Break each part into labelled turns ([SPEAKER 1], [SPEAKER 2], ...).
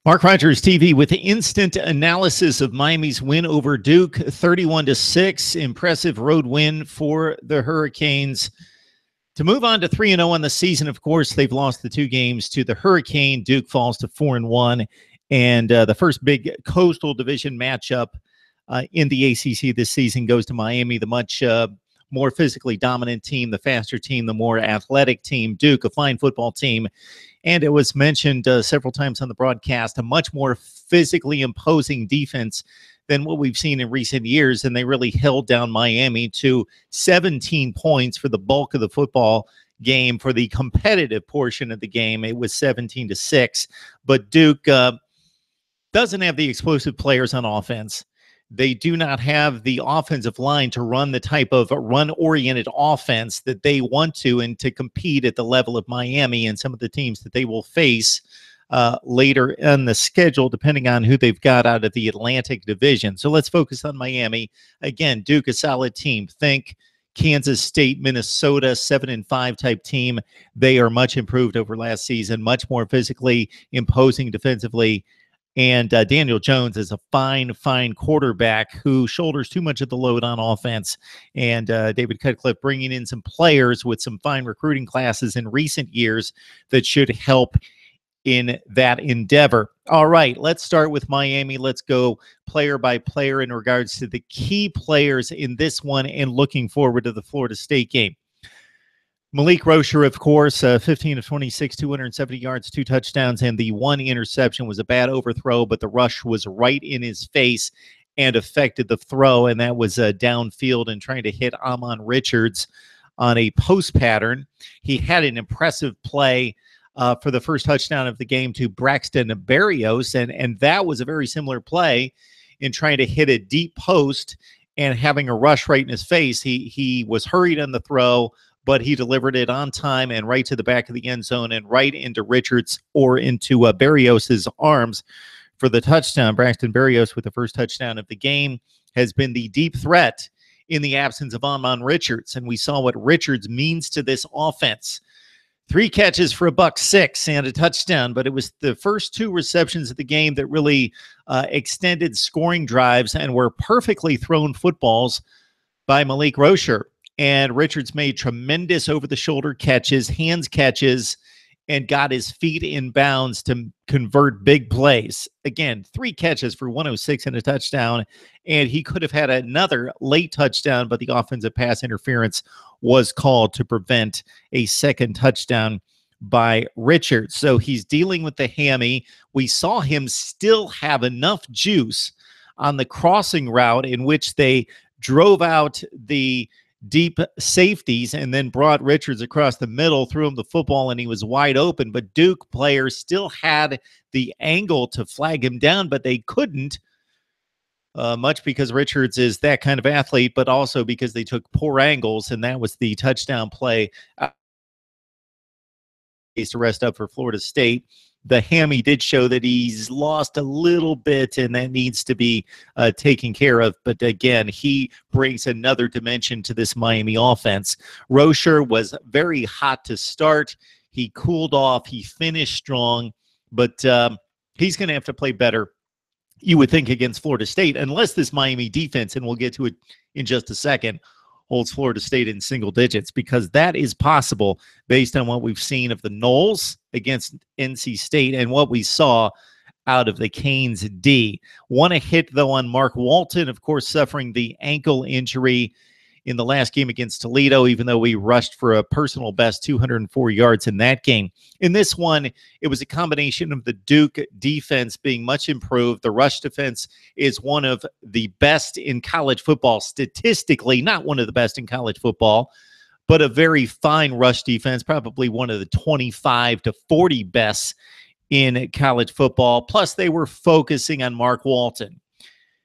[SPEAKER 1] Mark Rogers TV with the instant analysis of Miami's win over Duke, 31-6. Impressive road win for the Hurricanes. To move on to 3-0 on the season, of course, they've lost the two games to the Hurricane. Duke falls to 4-1. And the first big Coastal Division matchup in the ACC this season goes to Miami, the much more physically dominant team, the faster team, the more athletic team. Duke, a fine football team. And it was mentioned several times on the broadcast, a much more physically imposing defense than what we've seen in recent years. And they really held down Miami to 17 points for the bulk of the football game. For the competitive portion of the game, it was 17-6. But Duke doesn't have the explosive players on offense. They do not have the offensive line to run the type of run-oriented offense that they want to and to compete at the level of Miami and some of the teams that they will face later in the schedule, depending on who they've got out of the Atlantic Division. So let's focus on Miami. Again, Duke, a solid team. Think Kansas State, Minnesota, 7-5 type team. They are much improved over last season, much more physically imposing defensively. And Daniel Jones is a fine quarterback who shoulders too much of the load on offense. And David Cutcliffe bringing in some players with some fine recruiting classes in recent years that should help in that endeavor. All right, let's start with Miami. Let's go player by player in regards to the key players in this one and looking forward to the Florida State game. Malik Rocher, of course, 15 of 26, 270 yards, 2 touchdowns, and the 1 interception was a bad overthrow, but the rush was right in his face and affected the throw, and that was downfield and trying to hit Amon Richards on a post pattern. He had an impressive play for the first touchdown of the game to Braxton Berrios, and that was a very similar play in trying to hit a deep post and having a rush right in his face. He was hurried on the throw, but he delivered it on time and right to the back of the end zone and right into Richards or into Berrios' arms for the touchdown. Braxton Berrios, with the first touchdown of the game, has been the deep threat in the absence of Amon Richards, and we saw what Richards means to this offense. 3 catches for $106 and a touchdown, but it was the first 2 receptions of the game that really extended scoring drives and were perfectly thrown footballs by Malik Rocher. And Richards made tremendous over-the-shoulder catches, hands catches, and got his feet in bounds to convert big plays. Again, 3 catches for 106 and a touchdown, and he could have had another late touchdown, but the offensive pass interference was called to prevent a second touchdown by Richards. So he's dealing with the hammy. We saw him still have enough juice on the crossing route in which they drove out the deep safeties and then brought Richards across the middle, threw him the football, and he was wide open. But Duke players still had the angle to flag him down, but they couldn't, much because Richards is that kind of athlete, but also because they took poor angles, and that was the touchdown play to rest up for Florida State. The hammy did show that he's lost a little bit, and that needs to be taken care of. But again, he brings another dimension to this Miami offense. Rocher was very hot to start. He cooled off. He finished strong, but he's going to have to play better, you would think, against Florida State, unless this Miami defense, and we'll get to it in just a second, holds Florida State in single digits, because that is possible based on what we've seen of the Noles against NC State and what we saw out of the Canes D. Want to hit, though, on Mark Walton, of course, suffering the ankle injury in the last game against Toledo, even though we rushed for a personal best 204 yards in that game. In this one, it was a combination of the Duke defense being much improved. The rush defense is one of the best in college football statistically, not one of the best in college football, but a very fine rush defense, probably one of the 25 to 40 best in college football. Plus, they were focusing on Mark Walton.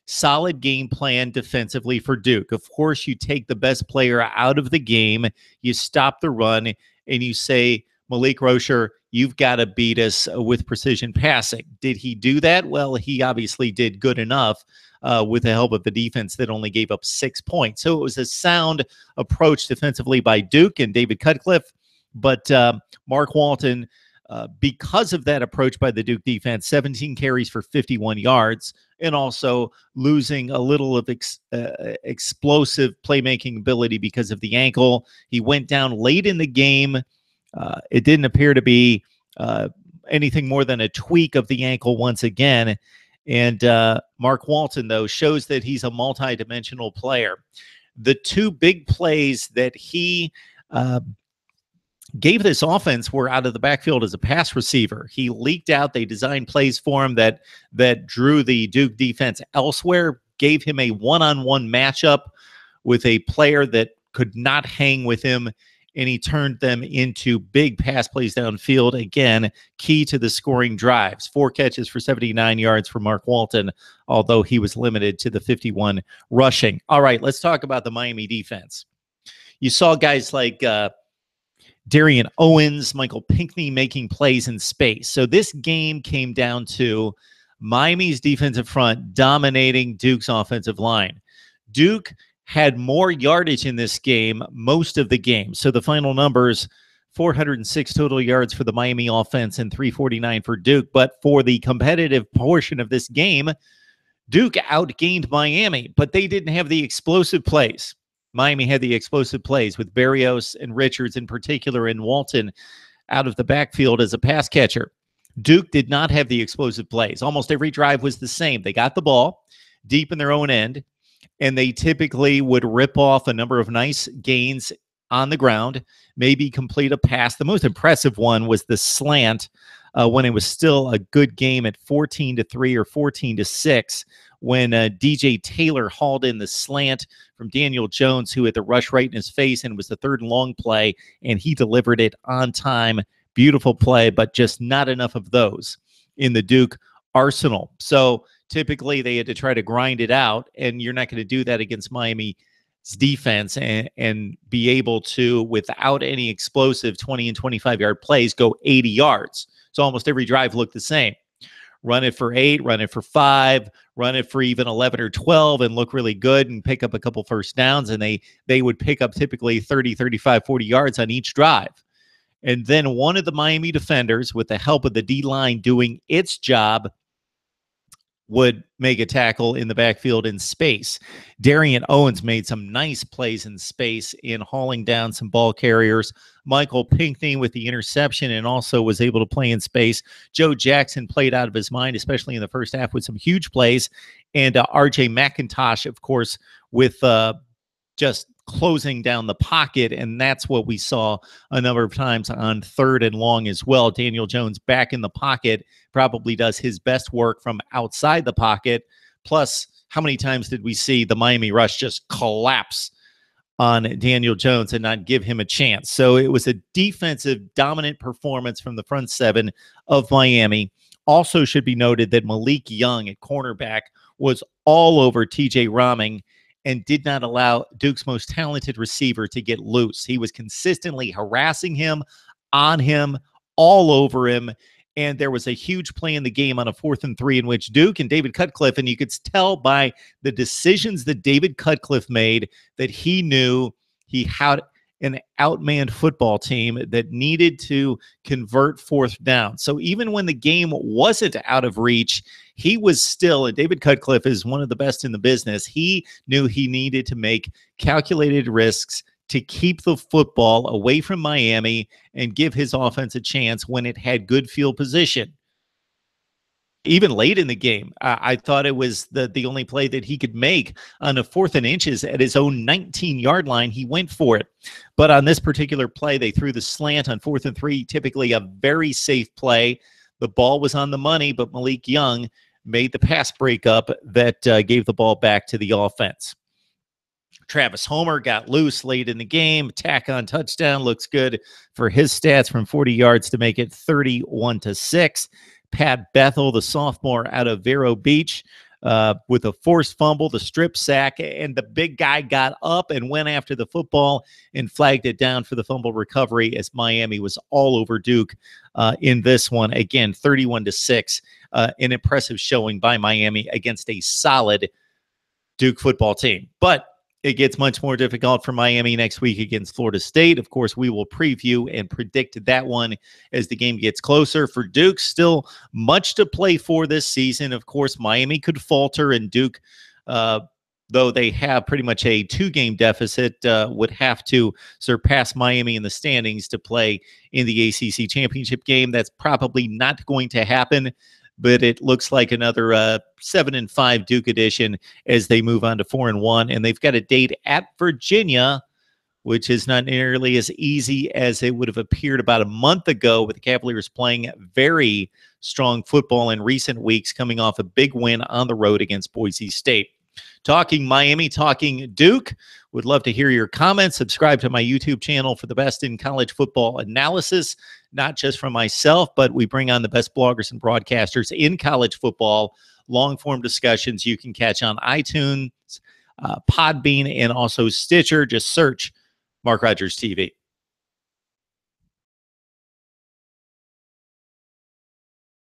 [SPEAKER 1] Solid game plan defensively for Duke. Of course, you take the best player out of the game, you stop the run, and you say, Malik Rocher, you've got to beat us with precision passing. Did he do that? Well, he obviously did good enough with the help of the defense that only gave up 6 points. So it was a sound approach defensively by Duke and David Cutcliffe, but Mark Walton Because of that approach by the Duke defense, 17 carries for 51 yards, and also losing a little of explosive playmaking ability because of the ankle. He went down late in the game. It didn't appear to be anything more than a tweak of the ankle once again. And Mark Walton, though, shows that he's a multi-dimensional player. The two big plays that he gave this offense were out of the backfield as a pass receiver. He leaked out. They designed plays for him that drew the Duke defense elsewhere, gave him a one-on-one matchup with a player that could not hang with him, and he turned them into big pass plays downfield. Again, key to the scoring drives. 4 catches for 79 yards for Mark Walton, although he was limited to the 51 rushing. All right, let's talk about the Miami defense. You saw guys like Darian Owens, Michael Pinckney making plays in space. So this game came down to Miami's defensive front dominating Duke's offensive line. Duke had more yardage in this game most of the game. So the final numbers, 406 total yards for the Miami offense and 349 for Duke. But for the competitive portion of this game, Duke outgained Miami, but they didn't have the explosive plays. Miami had the explosive plays with Berrios and Richards in particular, and Walton out of the backfield as a pass catcher. Duke did not have the explosive plays. Almost every drive was the same. They got the ball deep in their own end, and they typically would rip off a number of nice gains on the ground, maybe complete a pass. The most impressive one was the slant when it was still a good game at 14-3 or 14-6, when DJ Taylor hauled in the slant from Daniel Jones, who had the rush right in his face, and was the third and long play, and he delivered it on time. Beautiful play, but just not enough of those in the Duke arsenal. So typically they had to try to grind it out, and you're not going to do that against Miami's defense and be able to, without any explosive 20 and 25-yard plays, go 80 yards. So almost every drive looked the same. Run it for 8, run it for 5, run it for even 11 or 12 and look really good and pick up a couple first downs, and they would pick up typically 30, 35, 40 yards on each drive. And then one of the Miami defenders, with the help of the D-line doing its job, would make a tackle in the backfield in space. Darian Owens made some nice plays in space in hauling down some ball carriers. Michael Pinckney with the interception and also was able to play in space. Joe Jackson played out of his mind, especially in the first half, with some huge plays. And RJ McIntosh, of course, with just closing down the pocket, and that's what we saw a number of times on 3rd and long as well. Daniel Jones back in the pocket probably does his best work from outside the pocket. Plus, how many times did we see the Miami rush just collapse on Daniel Jones and not give him a chance? So it was a defensive dominant performance from the front seven of Miami. Also should be noted that Malik Young at cornerback was all over TJ Rahming and did not allow Duke's most talented receiver to get loose. He was consistently harassing him, on him, all over him. And there was a huge play in the game on a 4th and 3 in which Duke and David Cutcliffe, and you could tell by the decisions that David Cutcliffe made that he knew he had an outmanned football team that needed to convert 4th down. So even when the game wasn't out of reach, he was still, and David Cutcliffe is one of the best in the business, he knew he needed to make calculated risks to keep the football away from Miami and give his offense a chance when it had good field position. Even late in the game, I thought it was the only play that he could make on a 4th and inches at his own 19-yard line. He went for it. But on this particular play, they threw the slant on 4th and 3, typically a very safe play. The ball was on the money, but Malik Young made the pass breakup that gave the ball back to the offense. Travis Homer got loose late in the game. Tack-on touchdown looks good for his stats from 40 yards to make it 31-6. Pat Bethel, the sophomore out of Vero Beach, with a forced fumble, the strip sack, and the big guy got up and went after the football and flagged it down for the fumble recovery as Miami was all over Duke in this one. Again, 31-6, an impressive showing by Miami against a solid Duke football team. But it gets much more difficult for Miami next week against Florida State. Of course, we will preview and predict that one as the game gets closer. For Duke, still much to play for this season. Of course, Miami could falter, and Duke, though they have pretty much a 2-game deficit, would have to surpass Miami in the standings to play in the ACC championship game. That's probably not going to happen, but it looks like another 7-5 Duke edition as they move on to 4-1. And they've got a date at Virginia, which is not nearly as easy as it would have appeared about a month ago, with the Cavaliers playing very strong football in recent weeks, coming off a big win on the road against Boise State. Talking Miami, talking Duke. Would love to hear your comments. Subscribe to my YouTube channel for the best in college football analysis, not just from myself, but we bring on the best bloggers and broadcasters in college football. Long-form discussions you can catch on iTunes, Podbean, and also Stitcher. Just search Mark Rogers TV.